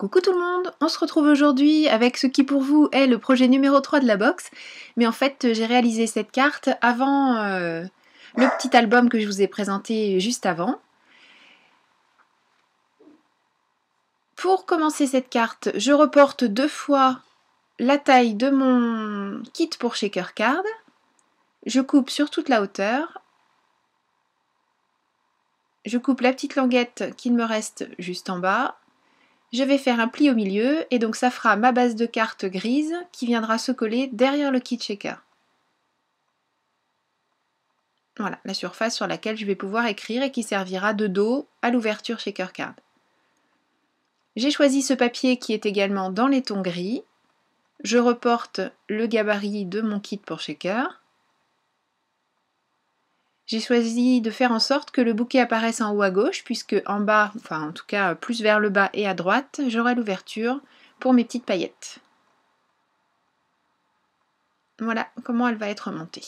Coucou tout le monde, on se retrouve aujourd'hui avec ce qui pour vous est le projet numéro 3 de la box, mais en fait j'ai réalisé cette carte avant le petit album que je vous ai présenté juste avant. Pour commencer cette carte, je reporte 2 fois la taille de mon kit pour shaker card, je coupe sur toute la hauteur, je coupe la petite languette qu'il me reste juste en bas. Je vais faire un pli au milieu et donc ça fera ma base de carte grise qui viendra se coller derrière le kit shaker. Voilà, la surface sur laquelle je vais pouvoir écrire et qui servira de dos à l'ouverture shaker card. J'ai choisi ce papier qui est également dans les tons gris. Je reporte le gabarit de mon kit pour shaker. J'ai choisi de faire en sorte que le bouquet apparaisse en haut à gauche, puisque en bas, enfin en tout cas plus vers le bas et à droite, j'aurai l'ouverture pour mes petites paillettes. Voilà comment elle va être montée.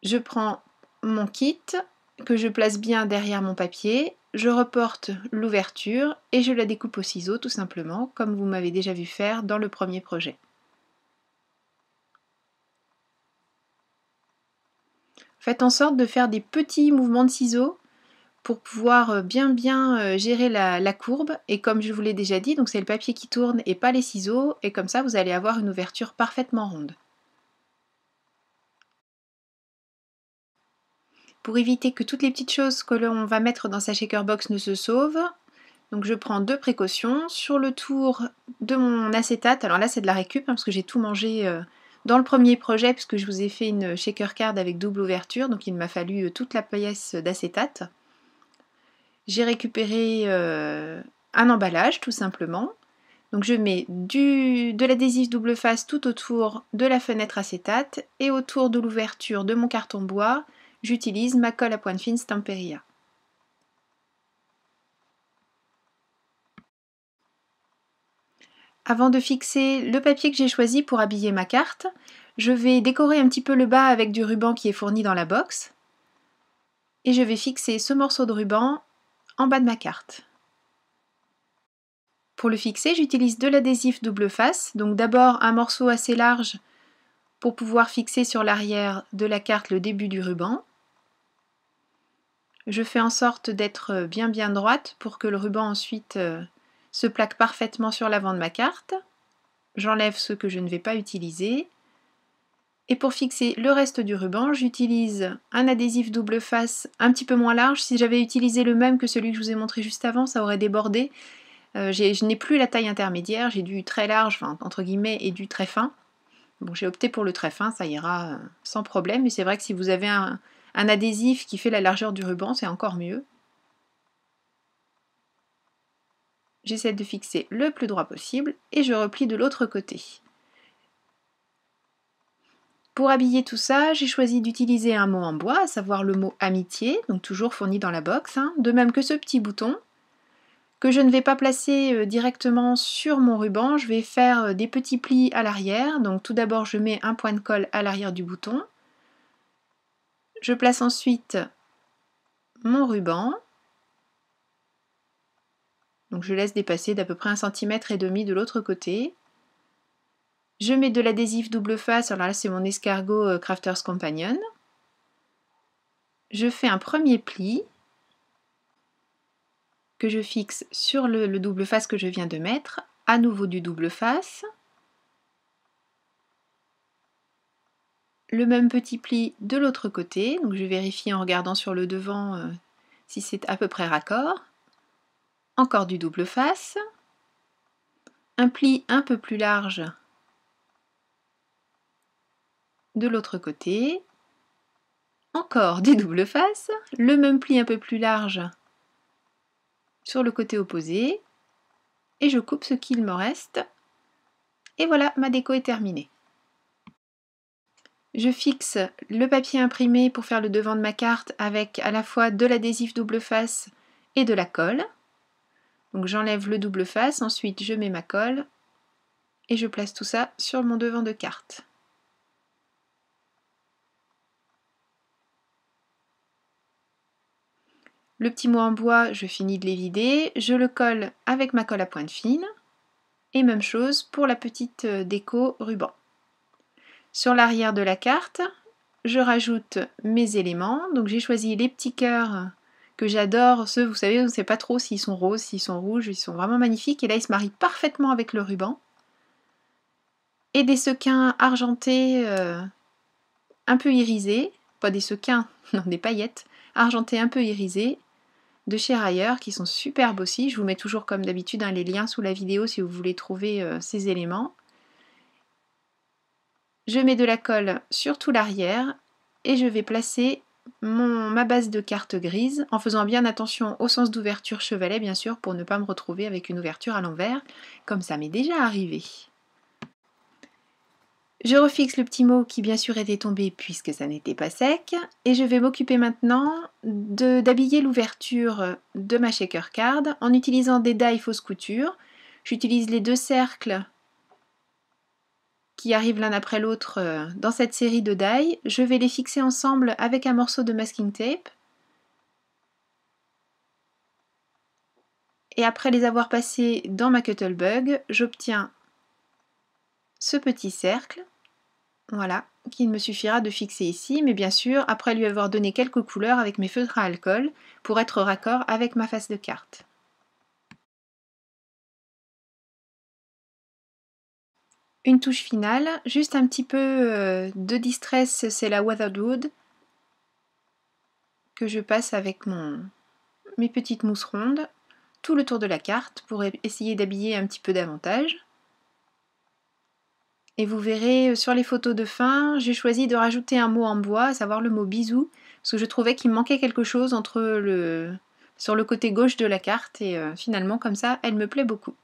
Je prends mon kit, que je place bien derrière mon papier, je reporte l'ouverture et je la découpe au ciseau tout simplement, comme vous m'avez déjà vu faire dans le premier projet. Faites en sorte de faire des petits mouvements de ciseaux pour pouvoir bien gérer la courbe, et comme je vous l'ai déjà dit, donc c'est le papier qui tourne et pas les ciseaux, et comme ça vous allez avoir une ouverture parfaitement ronde. Pour éviter que toutes les petites choses que l'on va mettre dans sa shaker box ne se sauvent, donc je prends 2 précautions. Sur le tour de mon acétate, alors là c'est de la récup parce que j'ai tout mangé dans le premier projet, puisque je vous ai fait une shaker card avec double ouverture, donc il m'a fallu toute la pièce d'acétate. J'ai récupéré un emballage tout simplement. Donc je mets de l'adhésif double face tout autour de la fenêtre acétate, et autour de l'ouverture de mon carton bois, j'utilise ma colle à pointe fine Stamperia. Avant de fixer le papier que j'ai choisi pour habiller ma carte, je vais décorer un petit peu le bas avec du ruban qui est fourni dans la box. Et je vais fixer ce morceau de ruban en bas de ma carte. Pour le fixer, j'utilise de l'adhésif double face. Donc d'abord un morceau assez large pour pouvoir fixer sur l'arrière de la carte le début du ruban. Je fais en sorte d'être bien droite pour que le ruban ensuite se plaque parfaitement sur l'avant de ma carte. J'enlève ceux que je ne vais pas utiliser. Et pour fixer le reste du ruban, j'utilise un adhésif double face un petit peu moins large. Si j'avais utilisé le même que celui que je vous ai montré juste avant, ça aurait débordé. Je n'ai plus la taille intermédiaire, j'ai du très large, enfin, entre guillemets, et du très fin. Bon, j'ai opté pour le très fin, ça ira sans problème. Mais c'est vrai que si vous avez un adhésif qui fait la largeur du ruban, c'est encore mieux. J'essaie de fixer le plus droit possible et je replie de l'autre côté. Pour habiller tout ça, j'ai choisi d'utiliser un mot en bois, à savoir le mot amitié, donc toujours fourni dans la box, de même que ce petit bouton, que je ne vais pas placer directement sur mon ruban, je vais faire des petits plis à l'arrière. Donc tout d'abord je mets un point de colle à l'arrière du bouton, je place ensuite mon ruban, donc je laisse dépasser d'à peu près 1,5 cm de l'autre côté. Je mets de l'adhésif double face, alors là c'est mon escargot Crafters Companion. Je fais un premier pli que je fixe sur le double face que je viens de mettre, à nouveau du double face. Le même petit pli de l'autre côté, donc je vérifie en regardant sur le devant si c'est à peu près raccord. Encore du double face. Un pli un peu plus large de l'autre côté. Encore du double face. Le même pli un peu plus large sur le côté opposé. Et je coupe ce qu'il me reste. Et voilà, ma déco est terminée. Je fixe le papier imprimé pour faire le devant de ma carte avec à la fois de l'adhésif double face et de la colle. Donc j'enlève le double face, ensuite je mets ma colle et je place tout ça sur mon devant de carte. Le petit mot en bois, je finis de les vider, je le colle avec ma colle à pointe fine. Et même chose pour la petite déco ruban. Sur l'arrière de la carte, je rajoute mes éléments. Donc j'ai choisi les petits cœurs que j'adore. Ceux, vous savez, on ne sait pas trop s'ils sont roses, s'ils sont rouges. Ils sont vraiment magnifiques. Et là, ils se marient parfaitement avec le ruban. Et des sequins argentés un peu irisés. Pas des sequins, non, des paillettes. Argentées un peu irisées. De chez Rayer, qui sont superbes aussi. Je vous mets toujours comme d'habitude les liens sous la vidéo si vous voulez trouver ces éléments. Je mets de la colle sur tout l'arrière et je vais placer ma base de carte grise en faisant bien attention au sens d'ouverture chevalet bien sûr pour ne pas me retrouver avec une ouverture à l'envers comme ça m'est déjà arrivé. Je refixe le petit mot qui bien sûr était tombé puisque ça n'était pas sec et je vais m'occuper maintenant d'habiller l'ouverture de ma shaker card en utilisant des die fausse couture. J'utilise les deux cercles qui arrivent l'un après l'autre dans cette série de die. Je vais les fixer ensemble avec un morceau de masking tape. Et après les avoir passés dans ma Cuttlebug, j'obtiens ce petit cercle, voilà, qu'il me suffira de fixer ici, mais bien sûr, après lui avoir donné quelques couleurs avec mes feutres à alcool, pour être raccord avec ma face de carte. Une touche finale, juste un petit peu de distress, c'est la Weathered Wood, que je passe avec mes petites mousses rondes, tout le tour de la carte, pour essayer d'habiller un petit peu davantage. Et vous verrez sur les photos de fin, j'ai choisi de rajouter un mot en bois, à savoir le mot bisou, parce que je trouvais qu'il manquait quelque chose sur le côté gauche de la carte, et finalement comme ça, elle me plaît beaucoup.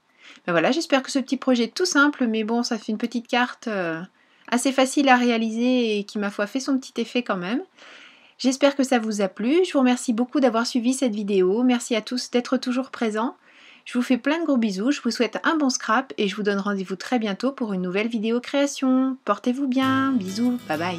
Ben voilà, j'espère que ce petit projet tout simple, mais bon, ça fait une petite carte assez facile à réaliser et qui, ma foi, fait son petit effet quand même. J'espère que ça vous a plu, je vous remercie beaucoup d'avoir suivi cette vidéo, merci à tous d'être toujours présents. Je vous fais plein de gros bisous, je vous souhaite un bon scrap et je vous donne rendez-vous très bientôt pour une nouvelle vidéo création. Portez-vous bien, bisous, bye bye.